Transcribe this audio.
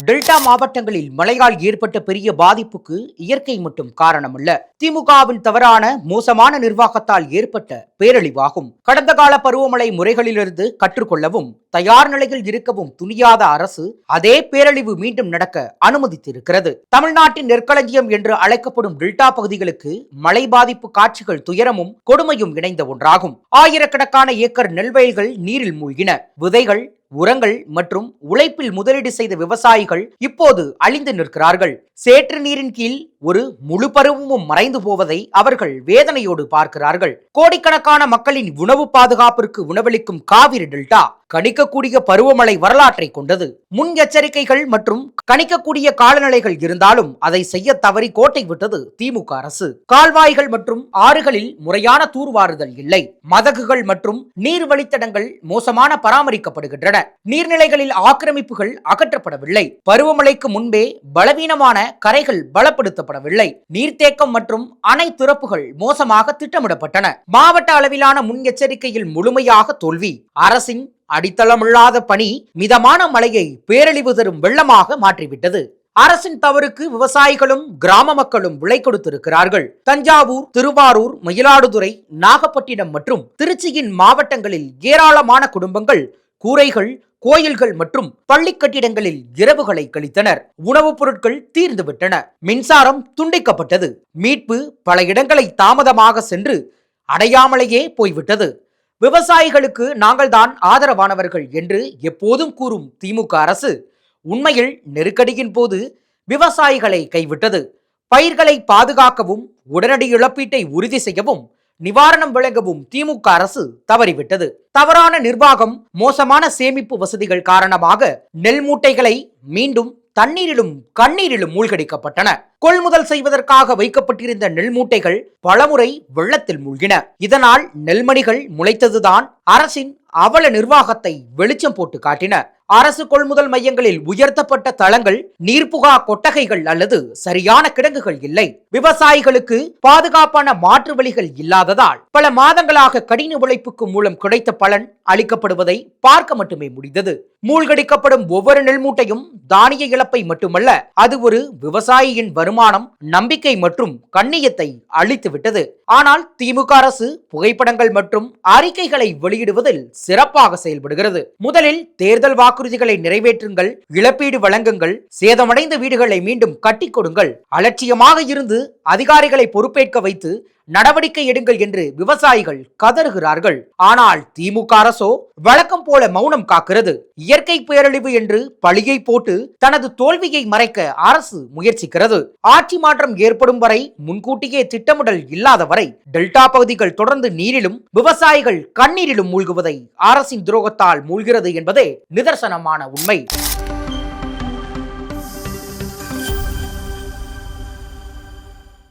Delta மாவட்டங்களில் மழையால் ஏற்பட்ட பெரிய பாதிப்புக்கு இயற்கை மட்டும் காரணமல்ல, திமுகவின் தவறான மோசமான நிர்வாகத்தால் ஏற்பட்ட பேரழிவாகும். கடந்த கால பருவமழை முறைகளிலிருந்து கற்றுக்கொள்ளவும் தயார் நிலையில் இருக்கவும் துணியாத அரசு அதே பேரழிவு மீண்டும் நடக்க அனுமதித்திருக்கிறது. தமிழ்நாட்டின் நெற்களஞ்சியம் என்று அழைக்கப்படும் டெல்டா பகுதிகளுக்கு மழை பாதிப்பு காட்சிகள் துயரமும் கொடுமையும் இணைந்த ஒன்றாகும். ஆயிரக்கணக்கான ஏக்கர் நெல்வயல்கள் நீரில் மூழ்கின. விதைகள், உரங்கள் மற்றும் உழைப்பில் முதலீடு செய்த விவசாயிகள் இப்போது அழிந்து நிற்கிறார்கள். சேற்று நீரின் கீழ் ஒரு முழு பருவமும் மறைந்து போவதை அவர்கள் வேதனையோடு பார்க்கிறார்கள். கோடிக்கணக்கான மக்களின் உணவு பாதுகாப்பிற்கு உணவளிக்கும் காவிரி டெல்டா கணிக்கக்கூடிய பருவமழை வரலாற்றை கொண்டது. முன் எச்சரிக்கைகள் மற்றும் கணிக்கக்கூடிய காலநிலைகள் இருந்தாலும் அதை செய்ய தவறி கோட்டை விட்டது திமுக அரசு. கால்வாய்கள் மற்றும் ஆறுகளில் முறையான தூர்வாறுதல் இல்லை. மதகுகள் மற்றும் நீர் வழித்தடங்கள் மோசமான பராமரிக்கப்படுகின்றன. நீர்நிலைகளில் ஆக்கிரமிப்புகள் அகற்றப்படவில்லை. பருவமழைக்கு முன்பே பலவீனமான கரைகள் பலப்படுத்தப்படவில்லை. நீர்த்தேக்கம் மற்றும் அணை திறப்புகள் மோசமாக திட்டமிடப்பட்டன. மாவட்ட அளவிலான முன் எச்சரிக்கையில் முழுமையாக தோல்வி. அரசின் அடித்தளமில்லாத பணி மிதமான மழையை பேரழிவு தரும் வெள்ளமாக மாற்றிவிட்டது. அரசின் தவறுக்கு விவசாயிகளும் கிராம மக்களும் விலை கொடுத்திருக்கிறார்கள். தஞ்சாவூர், திருவாரூர், மயிலாடுதுறை, நாகப்பட்டினம் மற்றும் திருச்சியின் மாவட்டங்களில் ஏராளமான குடும்பங்கள் கூரைகள், கோயில்கள் மற்றும் பள்ளி கட்டிடங்களில் இரவுகளை கழித்தனர். உணவுப் பொருட்கள் தீர்ந்துவிட்டன. மின்சாரம் துண்டிக்கப்பட்டது. மீட்பு பல இடங்களை தாமதமாக சென்று அடையாமலேயே போய்விட்டது. விவசாயிகளுக்கு நாங்கள் தான் ஆதரவானவர்கள் என்று எப்போதும் கூறும் திமுக அரசு உண்மையில் நெருக்கடியின் போது விவசாயிகளை கைவிட்டது. பயிர்களை பாதுகாக்கவும் உடனடி இழப்பீட்டை உறுதி செய்யவும் நிவாரணம் வழங்கவும் திமுக அரசு தவறிவிட்டது. தவறான நிர்வாகம், மோசமான சேமிப்பு வசதிகள் காரணமாக நெல் மூட்டைகளை மீண்டும் தண்ணீரிலும் கண்ணீரிலும் மூழ்கடிக்கப்பட்டன. கொள்முதல் செய்வதற்காக வைக்கப்பட்டிருந்த நெல் மூட்டைகள் பலமுறை வெள்ளத்தில் மூழ்கின. இதனால் நெல்மணிகள் முளைத்ததுதான் அரசின் அவல நிர்வாகத்தை வெளிச்சம் போட்டு காட்டின. அரசு கொள்முதல் மையங்களில் உயர்த்தப்பட்ட தளங்கள், நீர்புகா கொட்டகைகள் அல்லது சரியான கிடங்குகள் இல்லை. விவசாயிகளுக்கு பாதுகாப்பான மாற்று வழிகள் இல்லாததால் பல மாதங்களாக கடின உழைப்புக்கு மூலம் கிடைத்த பலன் அளிக்கப்படுவதை பார்க்க மட்டுமே முடிந்தது. மூழ்கடிக்கப்படும் ஒவ்வொரு நெல் மூட்டையும் தானிய இழப்பை மட்டுமல்ல, அது ஒரு விவசாயியின் வருமானம், நம்பிக்கை மற்றும் கண்ணியத்தை அழித்து விட்டது. ஆனால் திமுக அரசு புகைப்படங்கள் மற்றும் அறிக்கைகளை வெளியிடுவதில் சிறப்பாக செயல்படுகிறது. முதலில் தேர்தல் வாக்குறுதிகளை நிறைவேற்றுங்கள், இழப்பீடு வழங்குங்கள், சேதமடைந்த வீடுகளை மீண்டும் கட்டி கொடுங்கள், அலட்சியமாக இருந்து அதிகாரிகளை பொறுப்பேற்க வைத்து நடவடிக்கை எடுங்கள் என்று விவசாயிகள் கதறுகிறார்கள். ஆனால் திமுக அரசோ வழக்கம் போல மௌனம் காக்கிறது. இயற்கை பேரழிவு என்று பழியை போட்டு தனது தோல்வியை மறைக்க அரசு முயற்சிக்கிறது. ஆட்சி மாற்றம் ஏற்படும் வரை முன்கூட்டியே திட்டமிடல் இல்லாத வரை டெல்டா பகுதிகள் தொடர்ந்து நீரிலும் விவசாயிகள் கண்ணீரிலும் மூழ்குவதை அரசின் துரோகத்தால் மூழ்கிறது என்பதே நிதர்சனமான உண்மை.